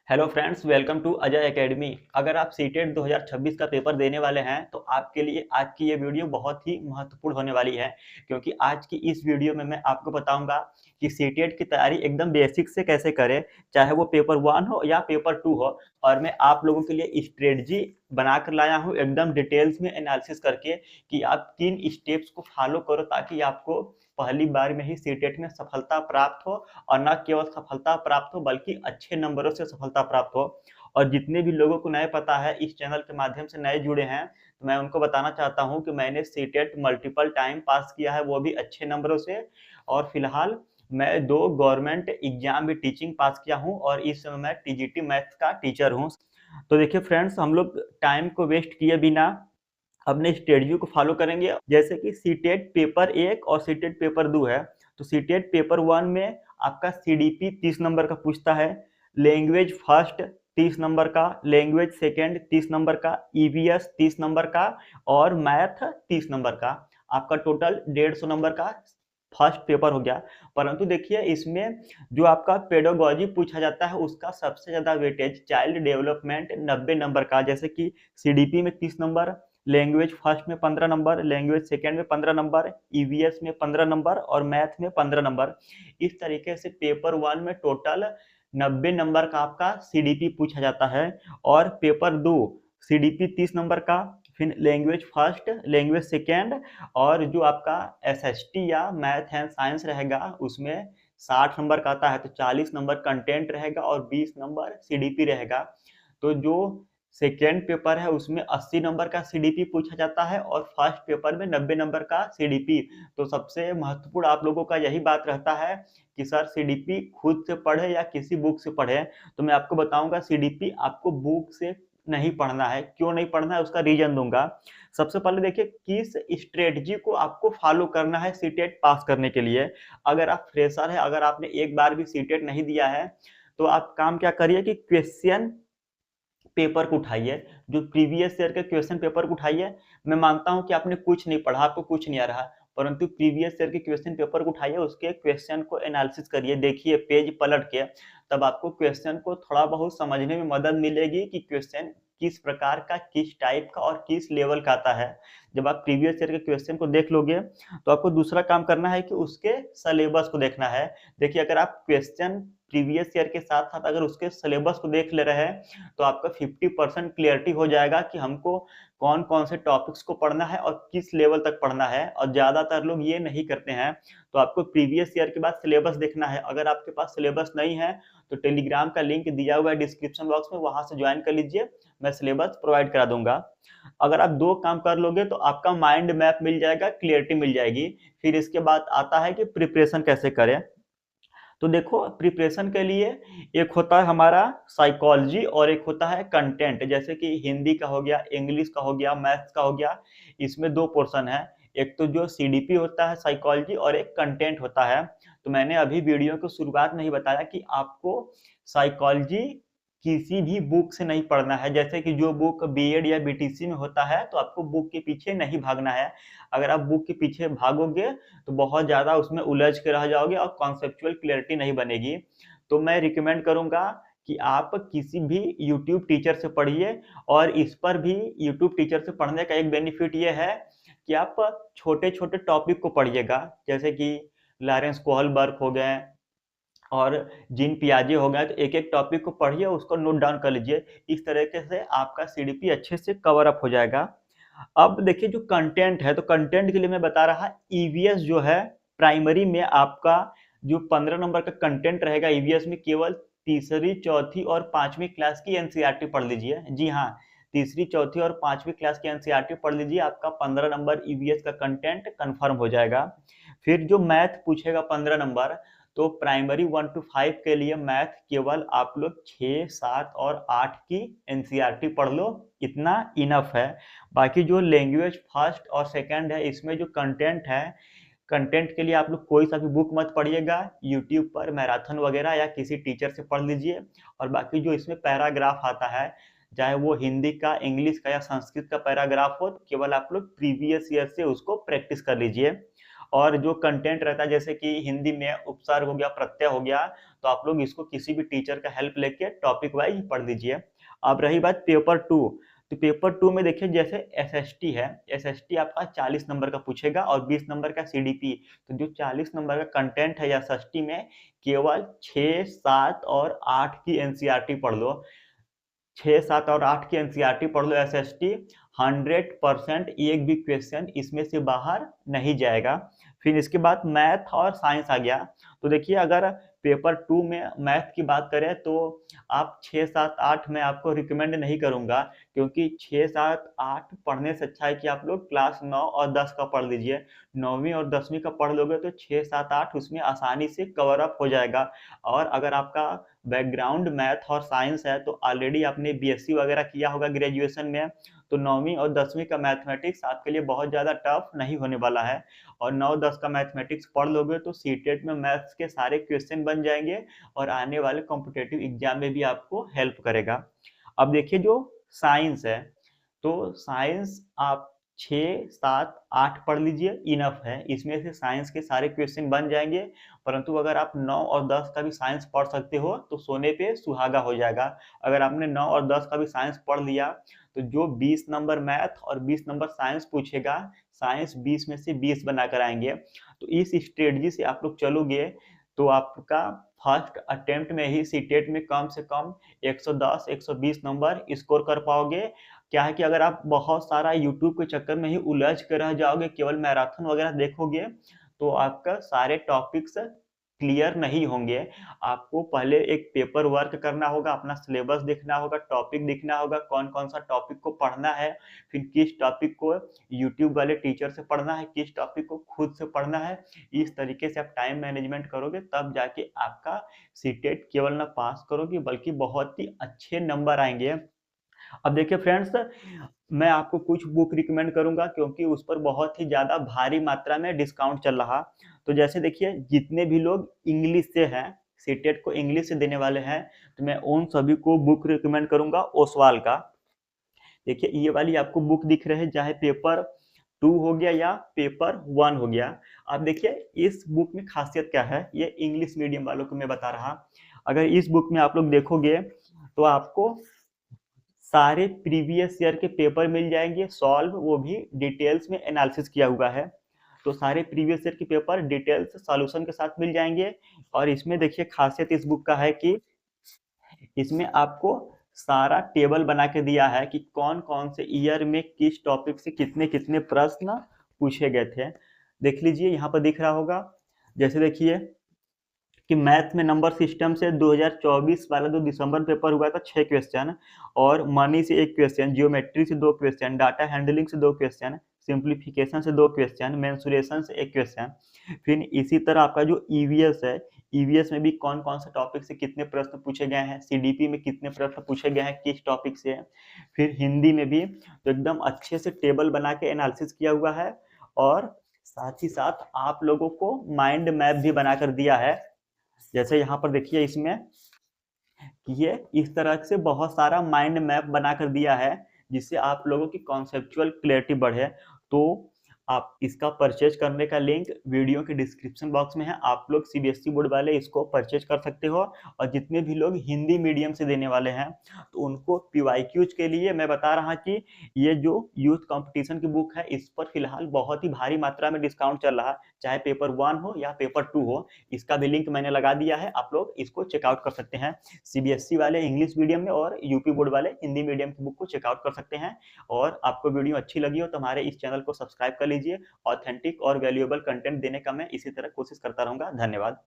Hello friends, welcome to Ajay academy. अगर आप CTET 2026 का पेपर देने वाले हैं तो आपके लिए आज की ये वीडियो बहुत ही महत्वपूर्ण होने वाली है, क्योंकि आज की इस वीडियो में मैं आपको बताऊंगा कि सीटेट की तैयारी एकदम बेसिक से कैसे करें, चाहे वो पेपर 1 हो या पेपर 2 हो। और मैं आप लोगों के लिए स्ट्रेटजी बनाकर लाया हूँ एकदम डिटेल्स में एनालिसिस करके कि आप किन स्टेप्स को फॉलो करो ताकि आपको पहली बार में ही सीटेट में सफलता प्राप्त हो, और न केवल सफलता प्राप्त हो बल्कि अच्छे नंबरों से सफलता प्राप्त हो। और जितने भी लोगों को नए पता है, इस चैनल के माध्यम से नए जुड़े हैं, तो मैं उनको बताना चाहता हूं कि मैंने सीटेट मल्टीपल टाइम पास किया है, वो भी अच्छे नंबरों से। और फिलहाल मैं 2 गवर्नमेंट एग्जाम भी टीचिंग पास किया हूं और इस समय मैं टीजीटी मैथ्स का टीचर हूं। तो देखिए फ्रेंड्स, हम लोग टाइम को वेस्ट किए बिना अपने स्ट्रेटजी को फॉलो करेंगे। जैसे कि सीटेट पेपर 1 और सीटेट पेपर 2 है, तो सीटेट पेपर 1 में आपका सीडीपी 30 नंबर का पूछता है, लैंग्वेज फर्स्ट 30 नंबर का, लैंग्वेज सेकंड 30 नंबर का, ईवीएस 30 नंबर का और मैथ 30 नंबर का। आपका टोटल 150 नंबर का फर्स्ट पेपर हो गया। परंतु देखिए, इसमें जो आपका पेडागोजी पूछा जाता है उसका सबसे ज्यादा वेटेज चाइल्ड डेवलपमेंट 90 नंबर का। जैसे कि सीडीपी में 30 नंबर, लैंग्वेज फर्स्ट में 15 नंबर, लैंग्वेज सेकेंड में 15 नंबर, ईवीएस में 15 नंबर और मैथ में 15 नंबर। इस तरीके से पेपर 1 में टोटल 90 नंबर का आपका सीडीपी पूछा जाता है। और पेपर 2 सीडीपी 30 नंबर का, फिर लैंग्वेज फर्स्ट, लैंग्वेज सेकेंड और जो आपका एसएसटी या मैथ एंड साइंस रहेगा उसमें 60 नंबर का आता है, तो 40 नंबर कंटेंट रहेगा और 20 नंबर सीडीपी रहेगा। तो जो सेकेंड पेपर है उसमें 80 नंबर का सीडीपी पूछा जाता है और फर्स्ट पेपर में 90 नंबर का सीडीपी। तो सबसे महत्वपूर्ण आप लोगों का यही बात रहता है कि सर सीडीपी खुद से पढ़े या किसी बुक से पढ़े। तो मैं आपको बताऊंगा सीडीपी आपको बुक से नहीं पढ़ना है। क्यों नहीं पढ़ना है उसका रीजन दूंगा। सबसे पहले देखिए किस स्ट्रेटजी को आपको फॉलो करना है सीटेट पास करने के लिए। अगर आप फ्रेशर है, अगर आपने एक बार भी सीटेट नहीं दिया है, तो आप काम क्या करिए कि क्वेश्चन पेपर को उठाइए, जो प्रीवियस ईयर के क्वेश्चन पेपर को उठाइए। मैं मानता हूं कि आपने कुछ नहीं पढ़ा, आपको कुछ नहीं आ रहा, परंतु प्रीवियस ईयर के क्वेश्चन पेपर को उठाइए, उसके क्वेश्चन को एनालिसिस करिए, देखिए पेज पलट के। तब आपको क्वेश्चन को थोड़ा बहुत समझने में मदद मिलेगी कि क्वेश्चन किस प्रकार का, किस टाइप का और किस लेवल का आता है। जब आप प्रीवियस ईयर के क्वेश्चन को देख लोगे तो आपको दूसरा काम करना है कि उसके सिलेबस को देखना है। देखिए, अगर आप क्वेश्चन प्रीवियस ईयर के साथ साथ अगर उसके सिलेबस को देख ले रहे हैं तो आपका 50% क्लियरिटी हो जाएगा कि हमको कौन कौन से टॉपिक्स को पढ़ना है और किस लेवल तक पढ़ना है। और ज्यादातर लोग ये नहीं करते हैं। तो आपको प्रीवियस ईयर के बाद सिलेबस देखना है। अगर आपके पास सिलेबस नहीं है तो टेलीग्राम का लिंक दिया हुआ है डिस्क्रिप्शन बॉक्स में, वहां से ज्वाइन कर लीजिए, मैं सिलेबस प्रोवाइड करा दूंगा। अगर आप 2 काम कर लोगे तो आपका माइंड मैप मिल जाएगा, क्लियरिटी मिल जाएगी। फिर इसके बाद आता है कि प्रिपरेशन कैसे करें। तो देखो, प्रिपरेशन के लिए एक होता है हमारा साइकोलॉजी और एक होता है कंटेंट। जैसे कि हिंदी का हो गया, इंग्लिश का हो गया, मैथ्स का हो गया। इसमें 2 पोर्शन है, एक तो जो सीडीपी होता है साइकोलॉजी और एक कंटेंट होता है। तो मैंने अभी वीडियो की शुरुआत में ही बताया कि आपको साइकोलॉजी किसी भी बुक से नहीं पढ़ना है। जैसे कि जो बुक बीएड या बीटीसी में होता है तो आपको बुक के पीछे नहीं भागना है। अगर आप बुक के पीछे भागोगे तो बहुत ज़्यादा उसमें उलझ के रह जाओगे और कॉन्सेप्चुअल क्लैरिटी नहीं बनेगी। तो मैं रिकमेंड करूँगा कि आप किसी भी यूट्यूब टीचर से पढ़िए। और इस पर भी यूट्यूब टीचर से पढ़ने का एक बेनिफिट ये है कि आप छोटे-छोटे टॉपिक को पढ़िएगा। जैसे कि लॉरेंस कोहलबर्ग हो गए और जीन पियाजे हो गए, तो एक-एक टॉपिक को पढ़िए, उसको नोट डाउन कर लीजिए। इस तरीके से आपका सीडीपी अच्छे से कवर अप हो जाएगा। अब देखिए, जो कंटेंट है, तो कंटेंट के लिए मैं बता रहा, ईवीएस जो है प्राइमरी में आपका जो 15 नंबर का कंटेंट रहेगा ईवीएस में, केवल तीसरी, चौथी और पांचवी क्लास की एनसीईआरटी पढ़ लीजिए। जी हाँ, तीसरी, चौथी और पांचवी क्लास की एनसीईआरटी पढ़ लीजिए, आपका 15 नंबर ईवीएस का कंटेंट कंफर्म हो जाएगा। फिर जो मैथ पूछेगा 15 नंबर, तो प्राइमरी 1 to 5 के लिए मैथ केवल आप लोग 6, 7 और 8 की एनसीईआरटी पढ़ लो, इतना इनफ है। बाकी जो लैंग्वेज फर्स्ट और सेकंड है, इसमें जो कंटेंट है, कंटेंट के लिए आप लोग कोई सा भी बुक मत पढ़िएगा, यूट्यूब पर मैराथन वगैरह या किसी टीचर से पढ़ लीजिए। और बाकी जो इसमें पैराग्राफ आता है, चाहे वो हिंदी का, इंग्लिश का या संस्कृत का पैराग्राफ हो, तो केवल आप लोग प्रीवियस ईयर से उसको प्रैक्टिस कर लीजिए। और जो कंटेंट रहता है जैसे कि हिंदी में उपसर्ग हो गया, प्रत्यय हो गया, तो आप लोग इसको किसी भी टीचर का हेल्प लेके टॉपिक वाइज पढ़ लीजिए। अब रही बात पेपर 2, तो पेपर 2 में देखिए जैसे एसएसटी है, एसएसटी आपका 40 नंबर का पूछेगा और 20 नंबर का सीडीपी। तो जो 40 नंबर का कंटेंट है एसएसटी में, केवल 6, 7 और 8 की एनसीईआरटी पढ़ लो। 6, 7 और 8 की एनसीईआरटी पढ़ लो एसएसटी, 100% एक भी क्वेश्चन इसमें से बाहर नहीं जाएगा। फिर इसके बाद मैथ और साइंस आ गया। तो देखिए अगर पेपर 2 में मैथ की बात करें तो आप 6, 7, 8 मैं आपको रिकमेंड नहीं करूंगा, क्योंकि 6, 7, 8 पढ़ने से अच्छा है कि आप लोग क्लास 9 और 10 का पढ़ लीजिए। 9वीं और 10वीं का पढ़ लोगे तो 6, 7, 8 उसमें आसानी से कवर अप हो जाएगा। और अगर आपका बैकग्राउंड मैथ और साइंस है तो ऑलरेडी आपने बीएससी वगैरह किया होगा ग्रेजुएशन में, तो 9वीं और 10वीं का मैथमेटिक्स आपके लिए बहुत ज़्यादा टफ नहीं होने वाला है। और 9-10 का मैथमेटिक्स पढ़ लोगे तो सीटेट में मैथ्स के सारे क्वेश्चन बन जाएंगे और आने वाले कॉम्पिटेटिव एग्जाम में भी आपको हेल्प करेगा। अब देखिए जो साइंस है, तो साइंस आप 6, 7, 8 पढ़ लीजिए, इनफ है। इसमें से साइंस के सारे क्वेश्चन बन जाएंगे। परंतु अगर आप 9 और 10 का भी साइंस पढ़ सकते हो तो सोने पे सुहागा हो जाएगा। अगर आपने 9 और 10 का भी साइंस पढ़ लिया तो जो 20 नंबर मैथ और 20 नंबर साइंस पूछेगा, साइंस 20 में से 20 बनाकर आएंगे। तो इस स्ट्रेटजी से आप लोग चलोगे तो आपका फर्स्ट अटेम्प्ट में ही सीटेट में कम से कम 110, 120 नंबर स्कोर कर पाओगे। क्या है कि अगर आप बहुत सारा यूट्यूब के चक्कर में ही उलझ कर रह जाओगे, केवल मैराथन वगैरह देखोगे, तो आपका सारे टॉपिक्स क्लियर नहीं होंगे। आपको पहले एक पेपर वर्क करना होगा, अपना सिलेबस देखना होगा, टॉपिक देखना होगा, कौन कौन सा टॉपिक को पढ़ना है, फिर किस टॉपिक को यूट्यूब वाले टीचर से पढ़ना है, किस टॉपिक को खुद से पढ़ना है। इस तरीके से आप टाइम मैनेजमेंट करोगे तब जाके आपका सीटेट केवल ना पास करोगे बल्कि बहुत ही अच्छे नंबर आएंगे। अब देखिए फ्रेंड्स, मैं आपको कुछ बुक रिकमेंड करूंगा क्योंकि उस पर बहुत ही ज़्यादा भारी मात्रा में डिस्काउंट चल रहा। तो जैसे देखिए जितने भी लोग इंग्लिश से हैं, सीटेट को इंग्लिश से देने वाले हैं, तो मैं उन सभी को बुक रिकमेंड करूंगा ओसवाल का। देखिए ये वाली आपको बुक दिख रहे हैं, चाहे पेपर 2 हो गया या पेपर 1 हो गया। अब देखिए इस बुक में खासियत क्या है, ये इंग्लिश मीडियम वालों को मैं बता रहा। अगर इस बुक में आप लोग देखोगे तो आपको सारे प्रीवियस ईयर के पेपर मिल जाएंगे सॉल्व, वो भी डिटेल्स में एनालिसिस किया हुआ है। तो सारे प्रीवियस ईयर के पेपर डिटेल्स सॉल्यूशन के साथ मिल जाएंगे। और इसमें देखिए खासियत इस बुक का है कि इसमें आपको सारा टेबल बना के दिया है कि कौन कौन से ईयर में किस टॉपिक से कितने कितने प्रश्न पूछे गए थे। देख लीजिए यहाँ पर दिख रहा होगा। जैसे देखिए कि मैथ में नंबर सिस्टम से 2024 वाला जो दिसंबर पेपर हुआ था 6 क्वेश्चन, और मनी से 1 क्वेश्चन, जियोमेट्री से 2 क्वेश्चन, डाटा हैंडलिंग से 2 क्वेश्चन, सिंप्लीफिकेशन से 2 क्वेश्चन, मेंसुरेशन से 1 क्वेश्चन। फिर इसी तरह आपका जो ईवीएस है, ईवीएस में भी कौन कौन से टॉपिक से कितने प्रश्न पूछे गए हैं, सीडीपी में कितने प्रश्न पूछे गए हैं किस टॉपिक से। फिर हिंदी में भी तो एकदम अच्छे से टेबल बना के एनालिसिस किया हुआ है, और साथ ही साथ आप लोगों को माइंड मैप भी बनाकर दिया है। जैसे यहाँ पर देखिए इसमें ये इस तरह से बहुत सारा माइंड मैप बनाकर दिया है जिससे आप लोगों की कॉन्सेप्चुअल क्लैरिटी बढ़े। तो आप इसका परचेज करने का लिंक वीडियो के डिस्क्रिप्शन बॉक्स में है, आप लोग सीबीएसई बोर्ड वाले इसको परचेज कर सकते हो। और जितने भी लोग हिंदी मीडियम से देने वाले हैं तो उनको पीवाईक्यूज के लिए मैं बता रहा कि ये जो यूथ कंपटीशन की बुक है इस पर फिलहाल बहुत ही भारी मात्रा में डिस्काउंट चल रहा है, चाहे पेपर 1 हो या पेपर 2 हो। इसका भी लिंक मैंने लगा दिया है, आप लोग इसको चेकआउट कर सकते हैं। सीबीएसई वाले इंग्लिश मीडियम में और यूपी बोर्ड वाले हिंदी मीडियम की बुक को चेकआउट कर सकते हैं। और आपको वीडियो अच्छी लगी हो तो हमारे इस चैनल को सब्सक्राइब कर लीजिए। ऑथेंटिक और वैल्यूएबल कंटेंट देने का मैं इसी तरह कोशिश करता रहूंगा। धन्यवाद।